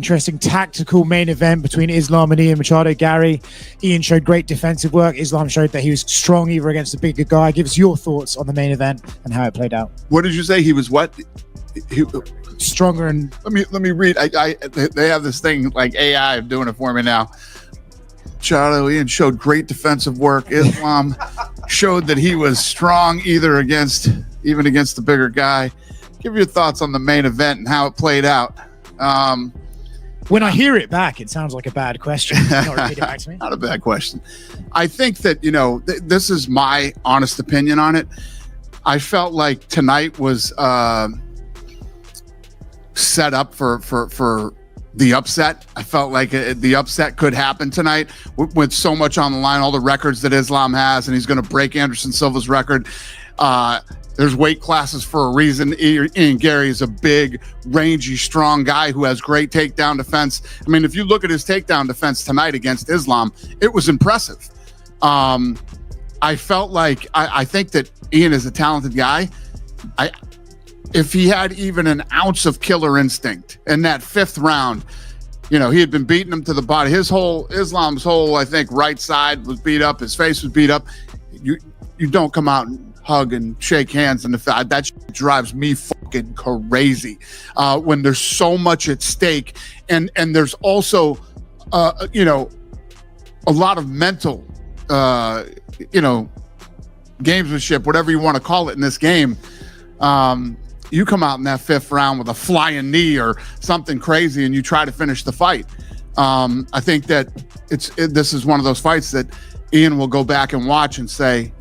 Interesting tactical main event between Islam and Ian Machado. Gary, Ian showed great defensive work. Islam showed that he was strong either against the bigger guy. Give us your thoughts on the main event and how it played out. What did you say? He was what? Stronger and... Let me read. They have this thing like AI doing it for me now. Machado, Ian showed great defensive work. Islam showed that he was strong even against the bigger guy. Give your thoughts on the main event and how it played out. When I hear it back, it sounds like a bad question. Not repeat it back to me. Not a bad question. I think that, this is my honest opinion on it. I felt like tonight was set up for the upset. I felt like the upset could happen tonight with so much on the line, all the records that Islam has, and he's going to break Anderson Silva's record. There's weight classes for a reason. Ian Garry is a big, rangy, strong guy who has great takedown defense. I mean, if you look at his takedown defense tonight against Islam, it was impressive. I felt like I think that Ian is a talented guy. If he had even an ounce of killer instinct in that fifth round, he had been beating him to the body. Islam's whole, I think, right side was beat up. His face was beat up. You don't come out and hug and shake hands, and that drives me fucking crazy when there's so much at stake, and there's also a lot of mental gamesmanship, whatever you want to call it, in this game. You come out in that fifth round with a flying knee or something crazy and you try to finish the fight. I think that this is one of those fights that Ian will go back and watch and say,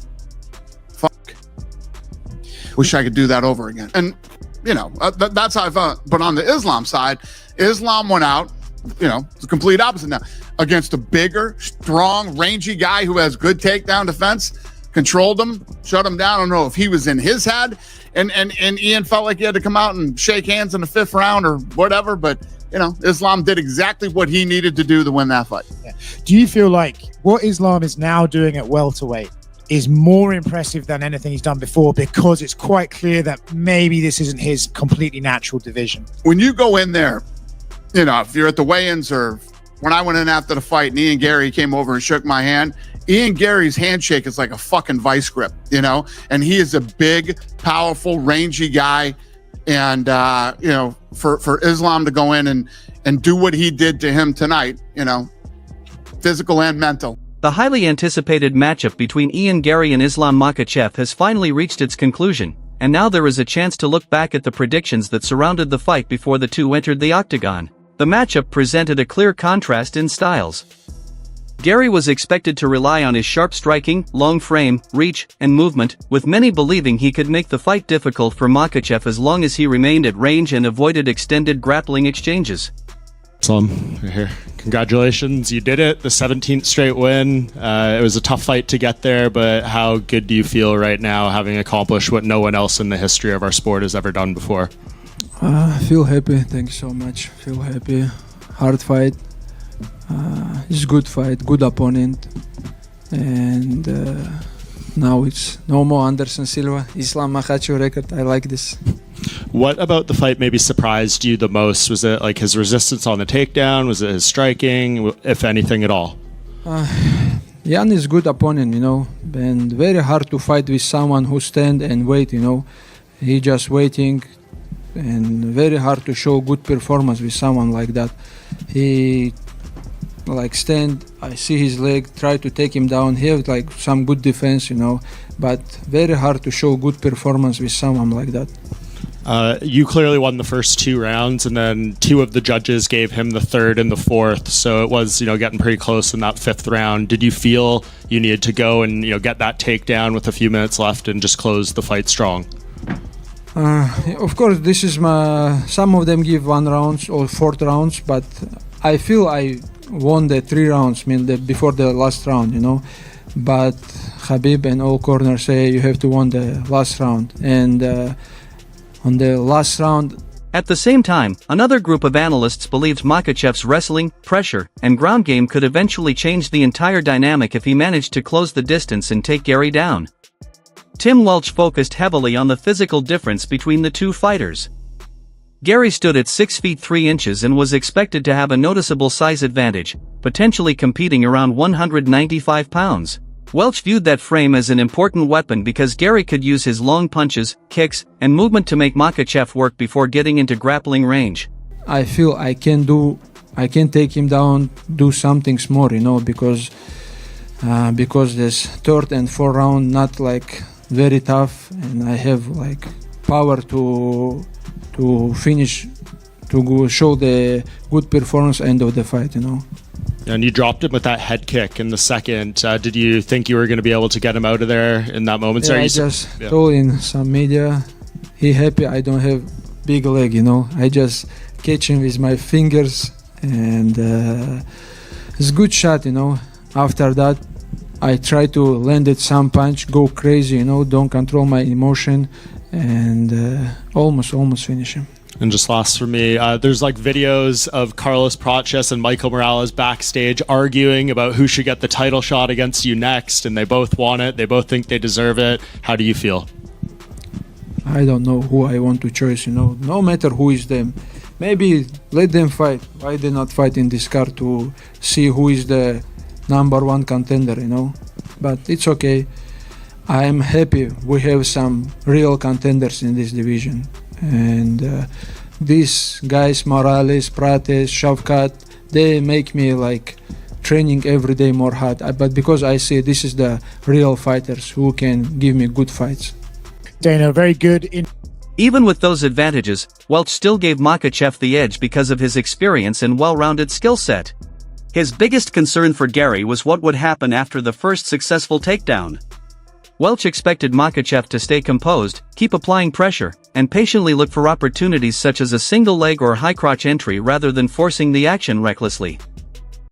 wish I could do that over again. And, that's how I felt. But on the Islam side, Islam went out, it's the complete opposite now, against a bigger, strong, rangy guy who has good takedown defense, controlled him, shut him down. I don't know if he was in his head and Ian felt like he had to come out and shake hands in the fifth round or whatever. But, Islam did exactly what he needed to do to win that fight. Yeah. Do you feel like what Islam is now doing at welterweight is more impressive than anything he's done before, because it's quite clear that maybe this isn't his completely natural division? When you go in there, if you're at the weigh-ins or when I went in after the fight and Ian Garry came over and shook my hand, Ian Garry's handshake is like a fucking vice grip, and he is a big, powerful, rangy guy. And, for Islam to go in and do what he did to him tonight, physical and mental. The highly anticipated matchup between Ian Garry and Islam Makhachev has finally reached its conclusion, and now there is a chance to look back at the predictions that surrounded the fight before the two entered the octagon. The matchup presented a clear contrast in styles. Garry was expected to rely on his sharp striking, long frame, reach, and movement, with many believing he could make the fight difficult for Makhachev as long as he remained at range and avoided extended grappling exchanges. Islam, you're here. Congratulations, you did it, the 17th straight win. It was a tough fight to get there, but how good do you feel right now, having accomplished what no one else in the history of our sport has ever done before? I feel happy, thank you so much. Feel happy. Hard fight. It's good fight, good opponent. And now it's no more Anderson Silva, Islam Makhachev record. I like this. What about the fight maybe surprised you the most? Was it like his resistance on the takedown? Was it his striking, if anything at all? Jan is good opponent, and very hard to fight with someone who stand and wait, He just waiting, and very hard to show good performance with someone like that. He stand, I see his leg, try to take him down. He have some good defense, but very hard to show good performance with someone like that. You clearly won the first two rounds, and then two of the judges gave him the third and the fourth, so it was getting pretty close in that fifth round. Did you feel you needed to go and get that takedown with a few minutes left and just close the fight strong? Of course, this is some of them give 1 round or 4th rounds, but I feel I won the 3 rounds, before the last round, but Khabib and all corners say you have to win the last round, and on the last round. At the same time, another group of analysts believed Makhachev's wrestling, pressure, and ground game could eventually change the entire dynamic if he managed to close the distance and take Garry down. Tim Welch focused heavily on the physical difference between the two fighters. Garry stood at 6 feet 3 inches and was expected to have a noticeable size advantage, potentially competing around 195 pounds. Welch viewed that frame as an important weapon because Garry could use his long punches, kicks, and movement to make Makhachev work before getting into grappling range. I feel I can take him down, do something more, because this third and fourth round not like very tough, and I have like power to finish, to go show the good performance end of the fight, And you dropped him with that head kick in the second. Did you think you were going to be able to get him out of there in that moment? Yeah, I just told in some media, he happy I don't have big leg, I just catch him with my fingers, and it's a good shot, After that, I try to land it some punch, go crazy, don't control my emotion, and almost finish him. And just last for me, there's like videos of Carlos Prates and Michael Morales backstage arguing about who should get the title shot against you next, and they both want it. They both think they deserve it. How do you feel? I don't know who I want to choose, no matter who is them. Maybe let them fight. Why they not fight in this card to see who is the number one contender, But it's okay. I am happy we have some real contenders in this division. And these guys, Morales, Prates, Shavkat, they make me like training every day more hard. But because I see this is the real fighters who can give me good fights. Dana, very good. Even with those advantages, Welch still gave Makhachev the edge because of his experience and well-rounded skill set. His biggest concern for Garry was what would happen after the first successful takedown. Welch expected Makhachev to stay composed, keep applying pressure, and patiently look for opportunities such as a single leg or high crotch entry rather than forcing the action recklessly.